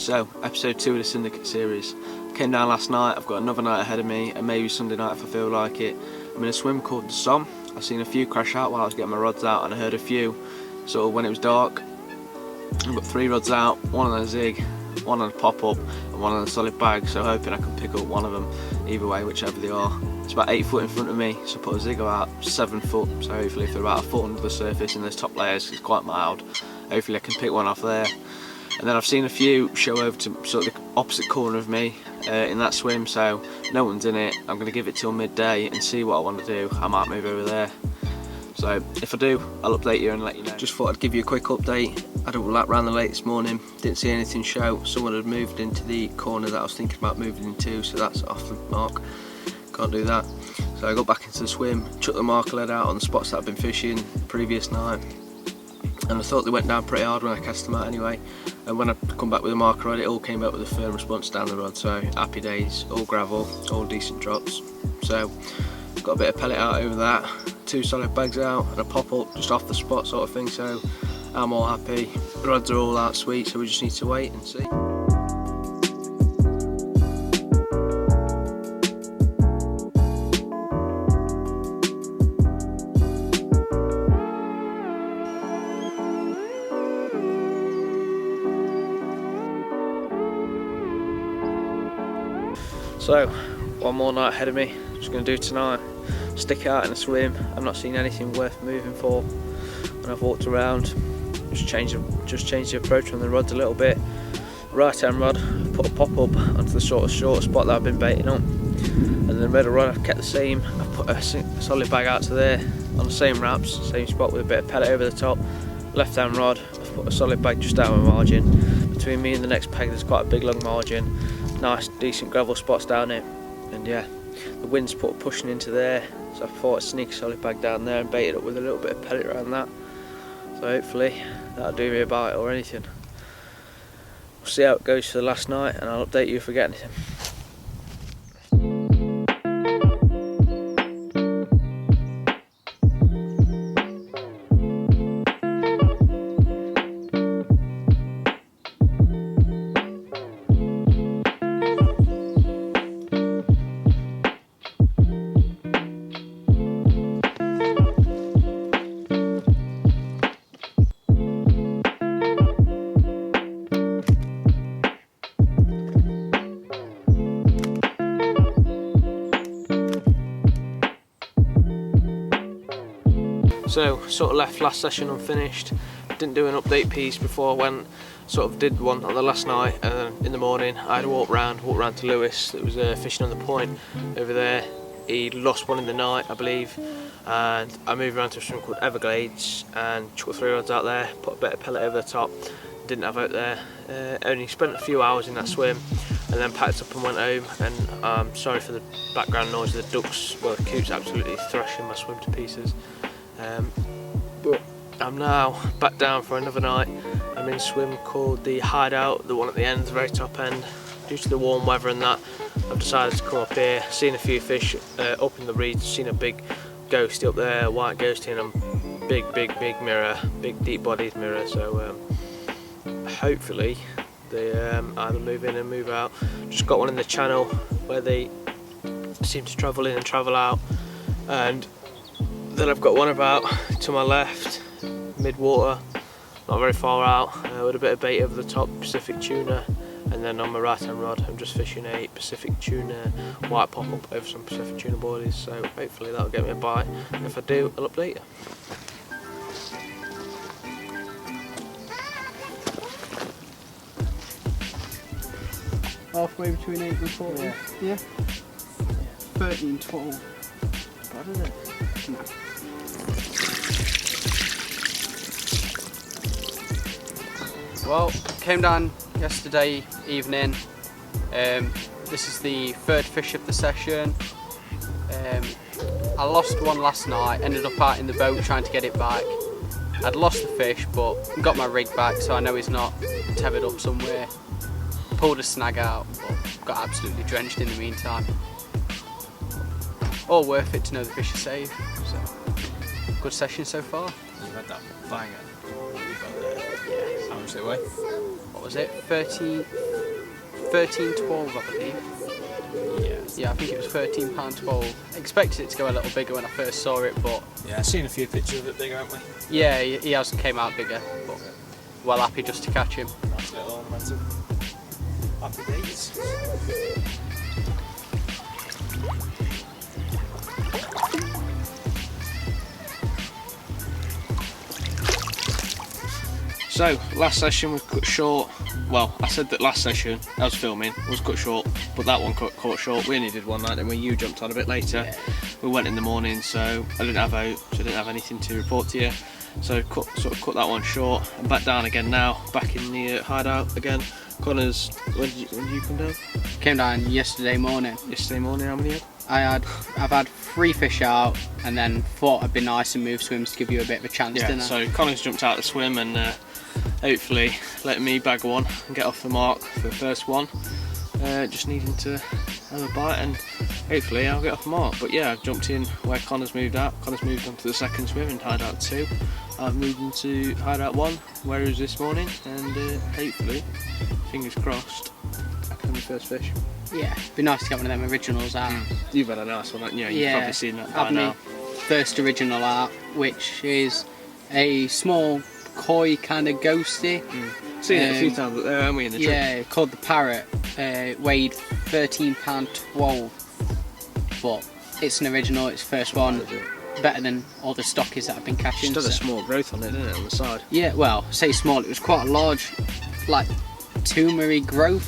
So, episode 2 of the Syndicate series. Came down last night, I've got another night ahead of me, and maybe Sunday night if I feel like it. I'm in a swim called the Somme. I've seen a few crash out while I was getting my rods out, and I heard a few sort of when it was dark. I've got 3 rods out, one on a zig, one on a pop-up, and one on a solid bag, so hoping I can pick up one of them, either way, whichever they are. It's about 8 foot in front of me, so I put a zig about 7 foot, so hopefully if they're about a foot under the surface in those top layers, it's quite mild, hopefully I can pick one off there. And then I've seen a few show over to sort of the opposite corner of me in that swim, so no one's in it. I'm going to give it till midday and see what I want to do. I might move over there. So if I do, I'll update you and let you know. Just thought I'd give you a quick update. I had a lap round the lake this morning, didn't see anything show. Someone had moved into the corner that I was thinking about moving into, so that's off the mark. Can't do that. So I got back into the swim, chucked the marker lead out on the spots that I've been fishing the previous night. And I thought they went down pretty hard when I cast them out anyway. And when I come back with a marker rod, it all came back with a firm response down the rod, so happy days, all gravel, all decent drops. So got a bit of pellet out over that, 2 solid bags out and a pop-up just off the spot sort of thing, so I'm all happy. The rods are all out sweet, so we just need to wait and see. So, one more night ahead of me, just going to do tonight, stick out in a swim. I've not seen anything worth moving for when I've walked around, just change the approach on the rods a little bit. Right hand rod, put a pop-up onto the sort of short spot that I've been baiting on, and then the middle rod I've kept the same. I've put a solid bag out to there on the same wraps, same spot with a bit of pellet over the top. Left hand rod, I've put a solid bag just down my margin. Between me and the next peg there's quite a big long margin. Nice decent gravel spots down it, and yeah, the wind's pushing into there, so I thought I'd sneak a solid bag down there and bait it up with a little bit of pellet around that, so hopefully that'll do me a bite or anything. We'll see how it goes for the last night and I'll update you if I get anything. So, sort of left last session unfinished, didn't do an update piece before I went, sort of did one on the last night, and then in the morning I had a walk round to Lewis that was fishing on the point over there. He lost one in the night, I believe, and I moved around to a swim called Everglades and chucked 3 rods out there, put a bit of pellet over the top, didn't have out there, only spent a few hours in that swim and then packed up and went home. And sorry for the background noise of the ducks, well the coots absolutely thrashing my swim to pieces. But I'm now back down for another night. I'm in a swim called the Hideout, the one at the end, the very top end. Due to the warm weather and that, I've decided to come up here, seen a few fish up in the reeds, seen a big ghosty up there, a white ghosty, and a big mirror, big deep bodied mirror, so hopefully they either move in and move out. Just got one in the channel where they seem to travel in and travel out, and then I've got one about to my left, mid-water, not very far out, with a bit of bait over the top, Pacific tuna, and then on my right hand rod I'm just fishing a Pacific tuna white pop-up over some Pacific tuna boilies, so hopefully that'll get me a bite. If I do, I'll update you. Halfway between 8 and 14? Yeah. 13, 12. Bad, isn't it? No. Well, came down yesterday evening. This is the 3rd fish of the session. I lost one last night, ended up out in the boat trying to get it back. I'd lost the fish but got my rig back, so I know he's not tethered up somewhere. Pulled a snag out but got absolutely drenched in the meantime. All worth it to know the fish are safe, so good session so far. You've had that banger. You've got there. Yeah. How much did it weigh? What was it? 13, 13.12, I believe. Yeah, I think it was £13.12. Expected it to go a little bigger when I first saw it, but Yeah, I've seen a few pictures of it bigger, haven't we? yeah, he has came out bigger, but well happy just to catch him. Nice little ornamental. Happy days. So, last session was cut short. Well, I said that last session I was filming was cut short, but that one cut short. We only did one night, and when you jumped on a bit later, Yeah. we went in the morning, so I didn't have out, so I didn't have anything to report to you. So sort of cut that one short. I'm back down again now, back in the hideout again. Connor's, when did you come down? Came down yesterday morning. Yesterday morning, how many you had? I've had 3 fish out, and then thought it'd be nice and move swims to give you a bit of a chance, Yeah, didn't I? so Connor's jumped out the swim and hopefully letting me bag one and get off the mark for the first one. Just needing to have a bite and hopefully I'll get off the mark. But yeah, I've jumped in where Connor's moved out. Connor's moved on to the second swim in hideout 2. I've moved into hideout 1 where he was this morning, and hopefully, fingers crossed, I can have my first fish. Yeah, it'd be nice to get one of them originals out. You've had a nice one, haven't you? You've probably seen that by I've now. my first original out, which is a small koi kind of ghosty. Seen it a few times, haven't we, in the trip? Yeah, called the Parrot. Weighed £13.12, but it's an original. It's first one. Better than all the stockies that I've been catching. Just had a small growth on it, didn't it, on the side? Yeah, well, say small. It was quite a large, like tumory growth,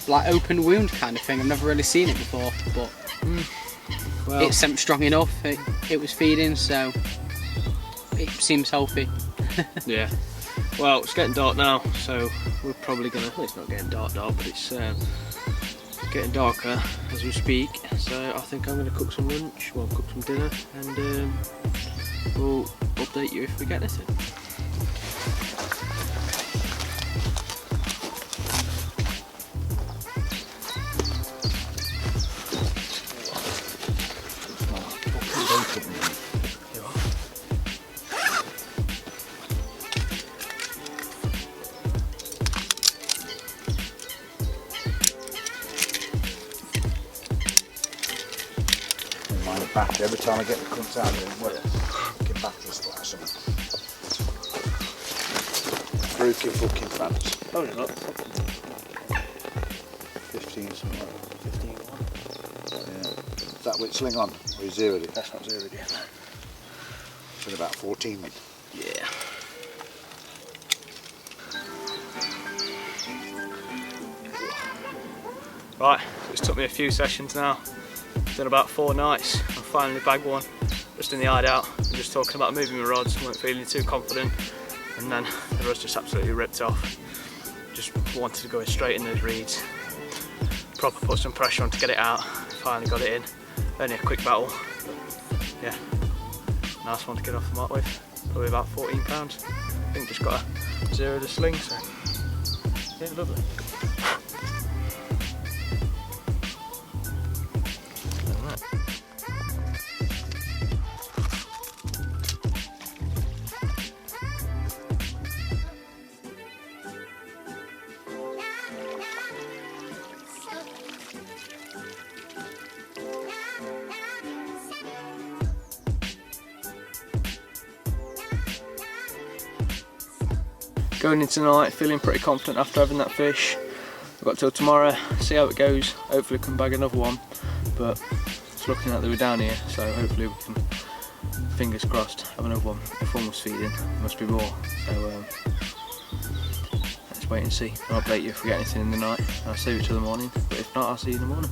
like open wound kind of thing. I've never really seen it before, but Well, it's strong enough. It was feeding, so it seems healthy. yeah. Well, it's getting dark now, so we're probably gonna. Well, it's not getting dark, but it's getting darker as we speak. So I think I'm gonna cook some lunch. Well, cook some dinner, and we'll update you if we get anything. Battery. Every time I get the cunts out of it, well, fucking battery splash something. Broken fucking fans. Oh, no, 15 something like that. 15 Yeah. Is that with sling on? Or is zeroed it? that's not zeroed yet. It's been about 14 then. Yeah. Right, it's took me a few sessions now. Done about 4 nights. I finally bagged one, just in the hideout. I'm just talking about moving my rods, weren't feeling too confident, and then the rod's just absolutely ripped off. Just wanted to go straight in those reeds. Proper put some pressure on to get it out. Finally got it in. Only a quick battle, but yeah, nice one to get off the mark with. Probably about £14. I think just got a zero to sling, so yeah, lovely. Going into tonight, feeling pretty confident after having that fish. I've got till tomorrow, see how it goes. Hopefully we can bag another one, but it's looking like they were down here, so hopefully we can, fingers crossed, have another one. If one was feeding, there must be more. So let's wait and see. I'll update you if we get anything in the night. I'll save it till the morning, but if not, I'll see you in the morning.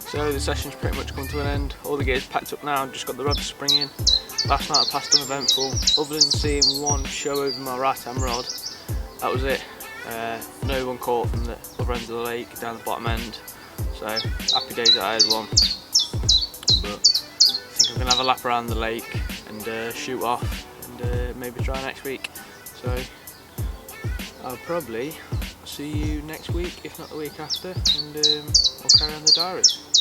So the session's pretty much come to an end. All the gear's packed up now, just got the rod to spring in. Last night I passed uneventful, other than seeing one show over my right hand rod. That was it. No one caught from the other end of the lake, down the bottom end. So happy days that I had one. But I think I'm going to have a lap around the lake and shoot off and maybe try next week. So I'll probably see you next week, if not the week after, and we'll carry on the diaries.